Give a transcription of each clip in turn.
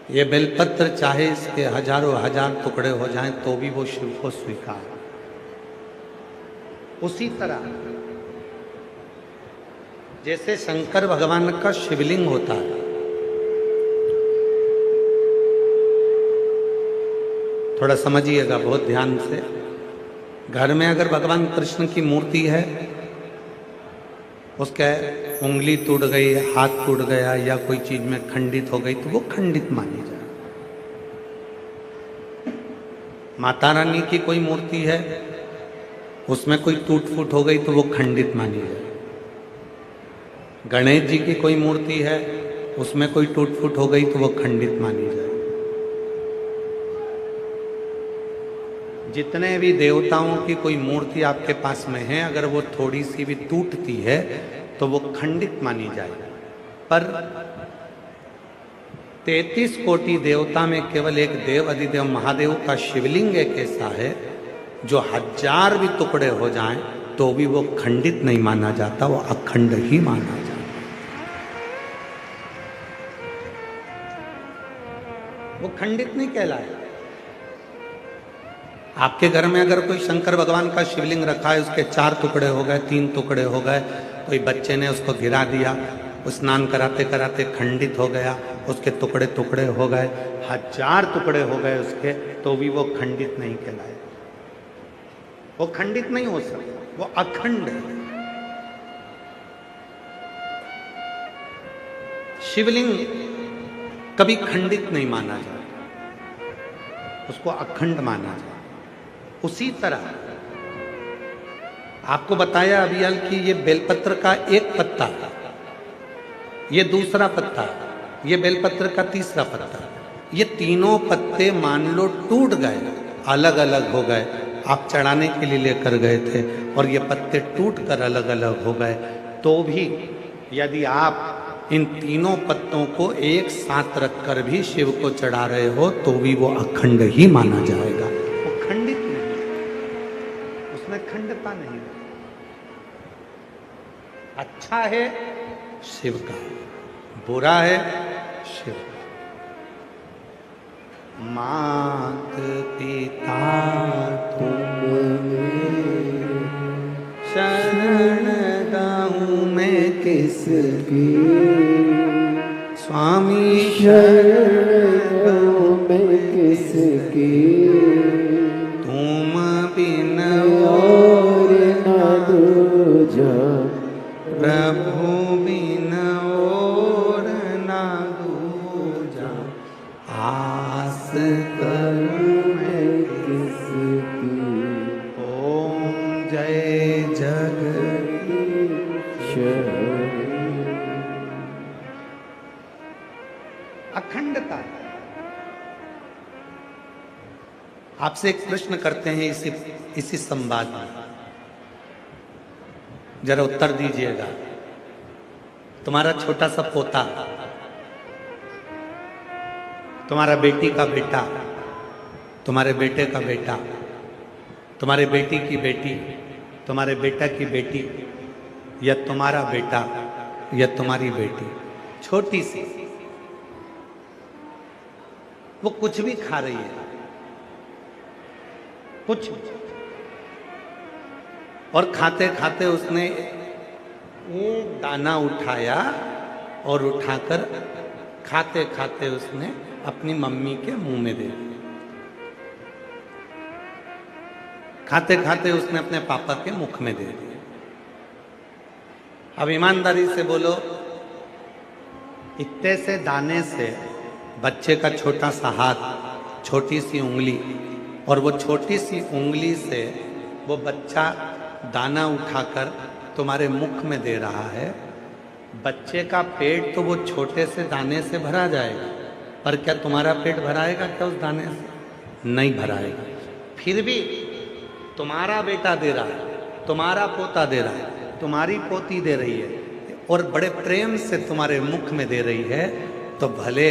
ये बेलपत्र चाहे इसके हजारों हजार टुकड़े हो जाएं तो भी वो शिव को स्वीकार। उसी तरह जैसे शंकर भगवान का शिवलिंग होता है, थोड़ा समझिएगा बहुत ध्यान से। घर में अगर भगवान कृष्ण की मूर्ति है, उसके उंगली टूट गई, हाथ टूट गया या कोई चीज में खंडित हो गई तो वो खंडित मानी जाए। माता रानी की कोई मूर्ति है, उसमें कोई टूट फूट हो गई तो वो खंडित मानी जाए। गणेश जी की कोई मूर्ति है, उसमें कोई टूट फूट हो गई तो वो खंडित मानी जाए। जितने भी देवताओं की कोई मूर्ति आपके पास में है, अगर वो थोड़ी सी भी टूटती है तो वो खंडित मानी जाए। पर 33 कोटि देवता में केवल एक देव अधिदेव महादेव का शिवलिंग एक ऐसा है जो 1000 भी टुकड़े हो जाएं तो भी वो खंडित नहीं माना जाता, वो अखंड ही माना जाता। वो खंडित नहीं कहलाया। आपके घर में अगर कोई शंकर भगवान का शिवलिंग रखा है, उसके 4 टुकड़े हो गए, 3 टुकड़े हो गए, कोई बच्चे ने उसको गिरा दिया, स्नान कराते कराते खंडित हो गया, उसके टुकड़े टुकड़े हो गए, 1000 टुकड़े हो गए उसके, तो भी वो खंडित नहीं कहलाए। वो खंडित नहीं हो सकता, वो अखंड है। शिवलिंग कभी खंडित नहीं माना जाता, उसको अखंड माना जाता। उसी तरह आपको बताया अभी कि ये बेलपत्र का एक पत्ता, ये दूसरा पत्ता, ये बेलपत्र का तीसरा पत्ता, ये तीनों पत्ते मान लो टूट गए, अलग अलग हो गए, आप चढ़ाने के लिए लेकर गए थे और ये पत्ते टूट कर अलग अलग हो गए, तो भी यदि आप इन तीनों पत्तों को एक साथ रखकर भी शिव को चढ़ा रहे हो तो भी वो अखंड ही माना जाएगा। वो खंडित नहीं, उसमें खंडता नहीं। अच्छा है शिव का, बुरा है शिव का। मात पिता तुम शरण गाऊं मैं किसकी, स्वामी शरण गाऊं मैं किसकी, तुम बिन और न दूजा, प्रभु बिन और न दूजा, आस करूं मैं किसकी, ओम जय जगदीश। अखंडता। आपसे एक प्रश्न करते हैं इसी संवाद में, जरा उत्तर दीजिएगा। तुम्हारा छोटा सा पोता, तुम्हारा बेटी का बेटा, तुम्हारे बेटे का बेटा, तुम्हारे बेटी की बेटी, तुम्हारे बेटा की बेटी, या तुम्हारा बेटा या तुम्हारी बेटी, छोटी सी, वो कुछ भी खा रही है, कुछ, और खाते खाते उसने एक दाना उठाया और उठाकर खाते खाते उसने अपनी मम्मी के मुंह में दे दिया। खाते खाते उसने अपने पापा के मुख में दे दिया। अब ईमानदारी से बोलो, इतने से दाने से बच्चे का छोटा सा हाथ, छोटी सी उंगली, और वो छोटी सी उंगली से वो बच्चा दाना उठाकर तुम्हारे मुख में दे रहा है। बच्चे का पेट तो वो छोटे से दाने से भरा जाएगा, पर क्या तुम्हारा पेट भराएगा क्या उस दाने से? नहीं भराएगा। फिर भी तुम्हारा बेटा दे रहा है, तुम्हारा पोता दे रहा है, तुम्हारी पोती दे रही है, और बड़े प्रेम से तुम्हारे मुख में दे रही है, तो भले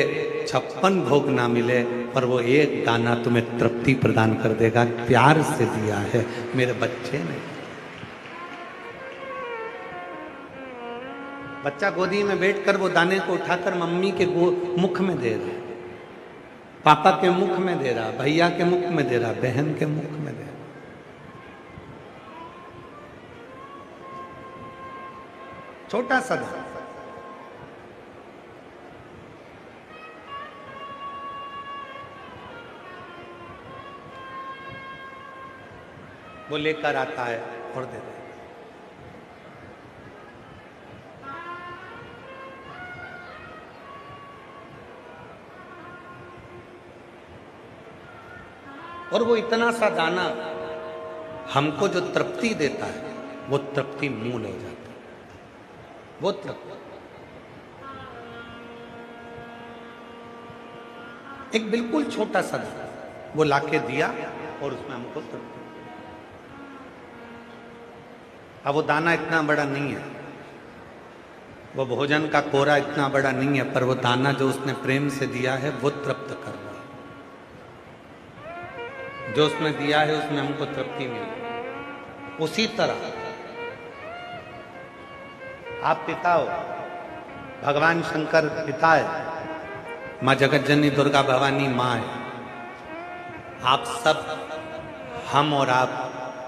56 भोग ना मिले पर वो एक दाना तुम्हें तृप्ति प्रदान कर देगा। प्यार से दिया है मेरे बच्चे ने। बच्चा गोदी में बैठकर वो दाने को उठाकर मम्मी के मुख में दे रहा है। पापा के मुख में दे रहा, भैया के मुख में दे रहा, बहन के मुख में दे रहा। छोटा सा दाना, वो लेकर आता है और दे देता है। और वो इतना सा दाना हमको जो तृप्ति देता है, वो तृप्ति मूल हो जाता है। वो तृप्ति एक बिल्कुल छोटा सा दाना वो लाके दिया और उसमें हमको तृप्ति। अब वो दाना इतना बड़ा नहीं है, वो भोजन का कोरा इतना बड़ा नहीं है, पर वो दाना जो उसने प्रेम से दिया है वो तृप्त कर रहा है। जो उसने दिया है उसमें हमको तृप्ति मिली। उसी तरह आप पिता हो, भगवान शंकर पिता है, माँ जगत जननी दुर्गा भवानी माँ है। आप सब, हम और आप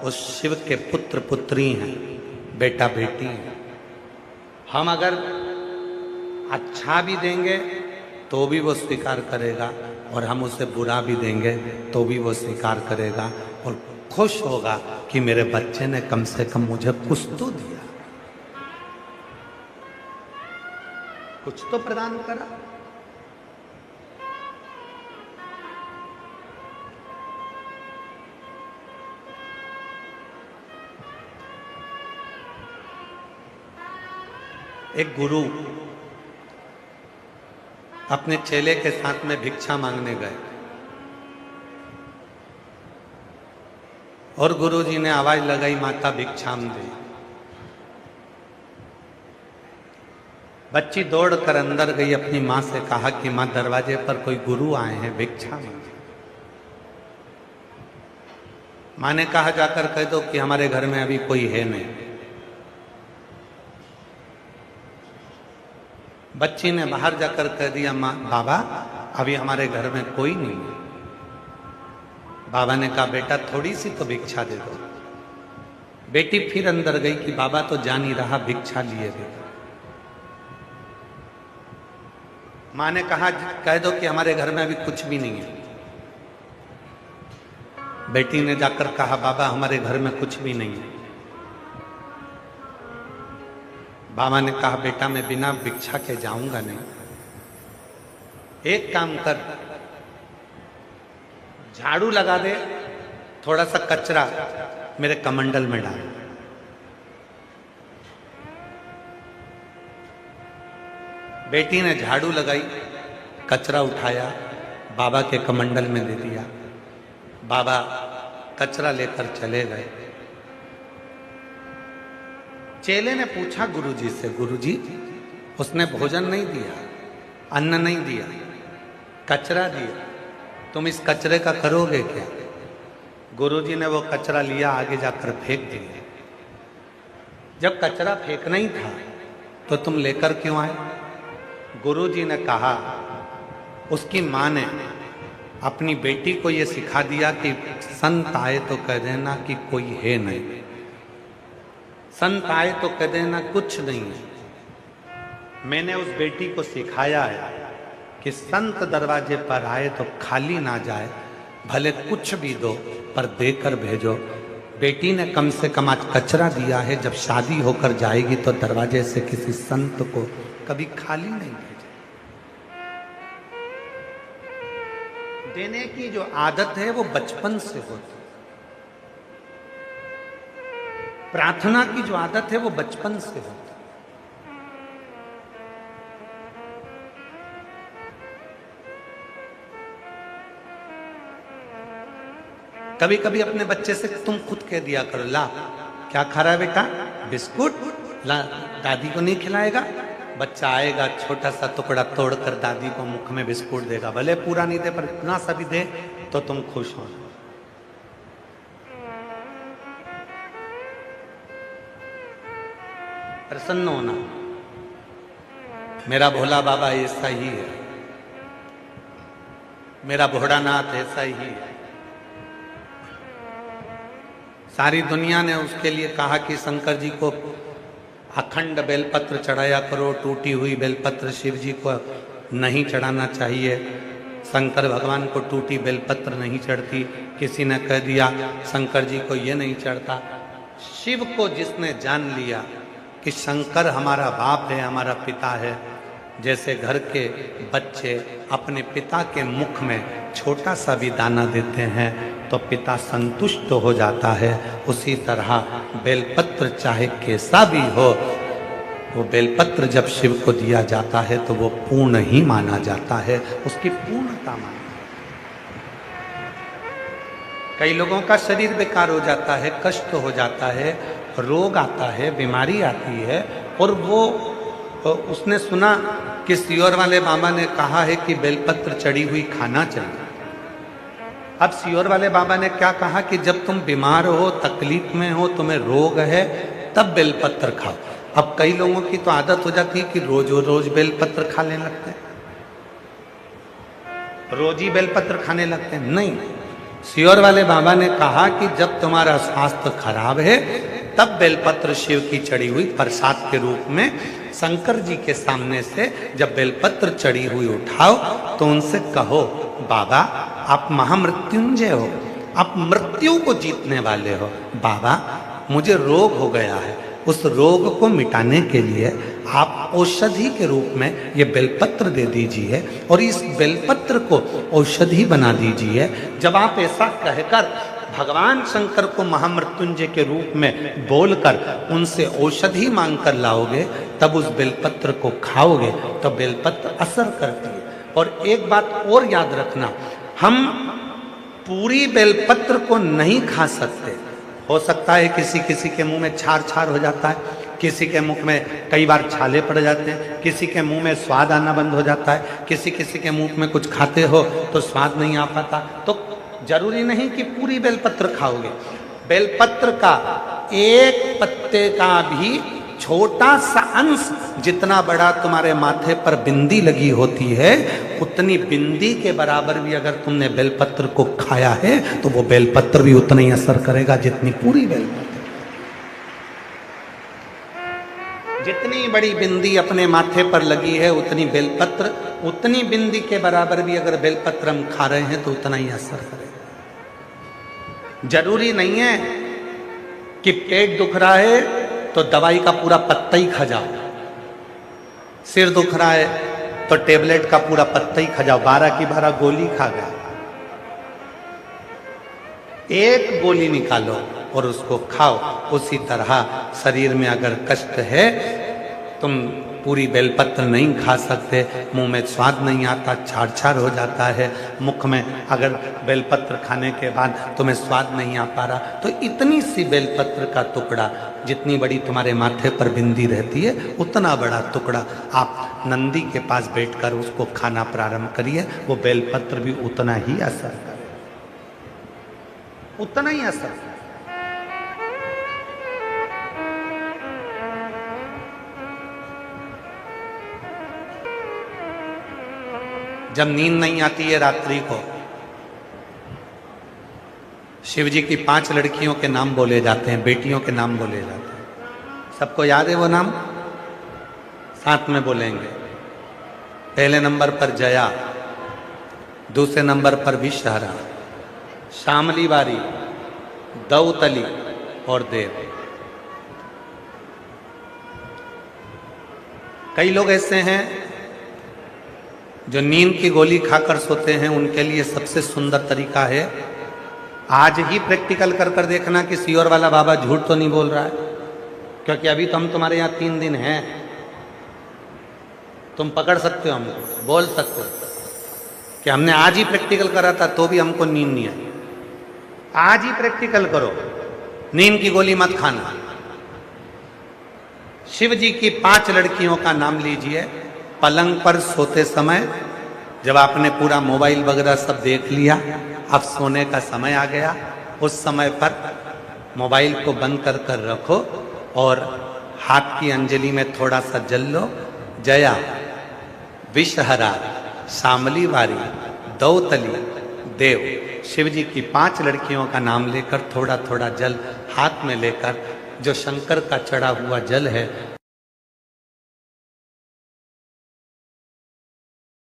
उस शिव के पुत्र पुत्री हैं, बेटा बेटी हैं। हम अगर अच्छा भी देंगे तो भी वो स्वीकार करेगा, और हम उसे बुरा भी देंगे तो भी वो स्वीकार करेगा और खुश होगा कि मेरे बच्चे ने कम से कम मुझे कुछ तो दिया, कुछ तो प्रदान करा। एक गुरु अपने चेले के साथ में भिक्षा मांगने गए और गुरुजी ने आवाज लगाई, माता भिक्षाम दे। बच्ची दौड़कर अंदर गई, अपनी मां से कहा कि मां दरवाजे पर कोई गुरु आए हैं, भिक्षा मांगे। मां ने कहा जाकर कह दो कि हमारे घर में अभी कोई है नहीं। बच्ची ने बाहर जाकर कह दिया, माँ बाबा अभी हमारे घर में कोई नहीं है। बाबा ने कहा बेटा थोड़ी सी तो भिक्षा दे दो। बेटी फिर अंदर गई कि बाबा तो जा नहीं रहा, भिक्षा लिए दे दो। माँ ने कहा कह दो कि हमारे घर में अभी कुछ भी नहीं है। बेटी ने जाकर कहा बाबा हमारे घर में कुछ भी नहीं है। बाबा ने कहा बेटा मैं बिना भिक्षा के जाऊंगा नहीं। एक काम कर, झाड़ू लगा दे, थोड़ा सा कचरा मेरे कमंडल में डाल। बेटी ने झाड़ू लगाई, कचरा उठाया, बाबा के कमंडल में दे दिया। बाबा कचरा लेकर चले गए। चेले ने पूछा गुरुजी से, गुरुजी उसने भोजन नहीं दिया, अन्न नहीं दिया, कचरा दिया, तुम इस कचरे का करोगे क्या? गुरुजी ने वो कचरा लिया, आगे जाकर फेंक दिया। जब कचरा फेंकना ही था तो तुम लेकर क्यों आए? गुरुजी ने कहा, उसकी माँ ने अपनी बेटी को ये सिखा दिया कि संत आए तो कह देना कि कोई है नहीं, संत आए तो कह देना कुछ नहीं है। मैंने उस बेटी को सिखाया है कि संत दरवाजे पर आए तो खाली ना जाए, भले कुछ भी दो पर देकर भेजो। बेटी ने कम से कम आज कचरा दिया है, जब शादी होकर जाएगी तो दरवाजे से किसी संत को कभी खाली नहीं भेजे। देने की जो आदत है वो बचपन से होती, प्रार्थना की जो आदत है वो बचपन से होती। कभी कभी अपने बच्चे से तुम खुद कह दिया करो, ला क्या खा रहा है बेटा? बिस्कुट। ला दादी को नहीं खिलाएगा? बच्चा आएगा, छोटा सा टुकड़ा तोड़कर दादी को मुख में बिस्कुट देगा, भले पूरा नहीं दे पर इतना सा भी दे तो तुम खुश हो। प्रसन्न होना। मेरा भोला बाबा ऐसा ही है। मेरा भोलानाथ ऐसा ही है। सारी दुनिया ने उसके लिए कहा कि शंकर जी को अखंड बेलपत्र चढ़ाया करो, टूटी हुई बेलपत्र शिव जी को नहीं चढ़ाना चाहिए। शंकर भगवान को टूटी बेलपत्र नहीं चढ़ती। किसी ने कह दिया शंकर जी को ये नहीं चढ़ता। शिव को जिसने जान लिया कि शंकर हमारा बाप है, हमारा पिता है, जैसे घर के बच्चे अपने पिता के मुख में छोटा सा भी दाना देते हैं तो पिता संतुष्ट हो जाता है, उसी तरह बेलपत्र चाहे कैसा भी हो, वो बेलपत्र जब शिव को दिया जाता है तो वो पूर्ण ही माना जाता है, उसकी पूर्णता माना। कई लोगों का शरीर बेकार हो जाता है, कष्ट हो जाता है, रोग आता है, बीमारी आती है, और वो उसने सुना कि सियोर वाले बाबा ने कहा है कि बेलपत्र चढ़ी हुई खाना चाहिए। अब सियोर वाले बाबा ने क्या कहा कि जब तुम बीमार हो, तकलीफ में हो, तुम्हें रोग है, तब बेलपत्र खाओ। अब कई लोगों की तो आदत हो जाती है कि रोज रोज बेलपत्र खाने लगते हैं, रोज ही बेलपत्र खाने लगते हैं। नहीं, सियोर वाले बाबा ने कहा कि जब तुम्हारा स्वास्थ्य खराब है तब बेलपत्र शिव की चढ़ी हुई प्रसाद के रूप में शंकर जी के सामने से जब बेलपत्र चढ़ी हुई उठाओ तो उनसे कहो, बाबा आप महामृत्युंजय हो, आप मृत्यु को जीतने वाले हो। बाबा मुझे रोग हो गया है, उस रोग को मिटाने के लिए आप औषधि के रूप में ये बेलपत्र दे दीजिए और इस बेलपत्र को औषधि बना दीजिए। जब आप ऐसा कहकर भगवान शंकर को महामृत्युंजय के रूप में बोलकर उनसे औषधि मांग कर लाओगे, तब उस बेलपत्र को खाओगे तो बेलपत्र असर करती है। और एक बात और याद रखना, हम पूरी बेलपत्र को नहीं खा सकते। हो सकता है किसी किसी के मुंह में छार छार हो जाता है, किसी के मुख में कई बार छाले पड़ जाते हैं, किसी के मुंह में स्वाद आना बंद हो जाता है, किसी किसी के मुंह में कुछ खाते हो तो स्वाद नहीं आ पाता। तो जरूरी नहीं कि पूरी बेलपत्र खाओगे। बेलपत्र का एक पत्ते का भी छोटा सा अंश, जितना बड़ा तुम्हारे माथे पर बिंदी लगी होती है, उतनी बिंदी के बराबर भी अगर तुमने बेलपत्र को खाया है तो वो बेलपत्र भी उतना ही असर करेगा जितनी पूरी बेलपत्र। जितनी बड़ी बिंदी अपने माथे पर लगी है उतनी बेलपत्र, उतनी बिंदी के बराबर भी अगर बेलपत्र हम खा रहे हैं तो उतना ही असर करेगा। जरूरी नहीं है कि पेट दुख रहा है तो दवाई का पूरा पत्ता ही खा जाओ, सिर दुख रहा है तो टेबलेट का पूरा पत्ता ही खा जाओ, 12 की 12 गोली खा गया। एक गोली निकालो और उसको खाओ। उसी तरह शरीर में अगर कष्ट है, तुम पूरी बेलपत्र नहीं खा सकते, मुंह में स्वाद नहीं आता, छार छार हो जाता है, मुख में अगर बेलपत्र खाने के बाद तुम्हें स्वाद नहीं आ पा रहा, तो इतनी सी बेलपत्र का टुकड़ा, जितनी बड़ी तुम्हारे माथे पर बिंदी रहती है उतना बड़ा टुकड़ा आप नंदी के पास बैठकर उसको खाना प्रारंभ करिए, वो बेलपत्र भी उतना ही असर करे, उतना ही असर करे। जब नींद नहीं आती है रात्रि को, शिव जी की 5 लड़कियों के नाम बोले जाते हैं, बेटियों के नाम बोले जाते हैं। सबको याद है वो नाम? साथ में बोलेंगे। पहले नंबर पर जया, दूसरे नंबर पर विषहरा, शामली बारी, दौतली और देव। कई लोग ऐसे हैं जो नींद की गोली खाकर सोते हैं, उनके लिए सबसे सुंदर तरीका है, आज ही प्रैक्टिकल कर कर देखना कि सियोर वाला बाबा झूठ तो नहीं बोल रहा है, क्योंकि अभी तो हम तुम्हारे यहाँ 3 दिन हैं, तुम पकड़ सकते हो, हमको बोल सकते हो कि हमने आज ही प्रैक्टिकल करा था तो भी हमको नींद नहीं आई। आज ही प्रैक्टिकल करो, नींद की गोली मत खाना। शिव जी की 5 लड़कियों का नाम लीजिए। पलंग पर सोते समय जब आपने पूरा मोबाइल वगैरह सब देख लिया, अब सोने का समय आ गया, उस समय पर मोबाइल को बंद कर कर रखो और हाथ की अंजलि में थोड़ा सा जल लो। जया, विषहरा, शामली वारी, दौतली देव शिव जी की 5 लड़कियों का नाम लेकर थोड़ा थोड़ा जल हाथ में लेकर जो शंकर का चढ़ा हुआ जल है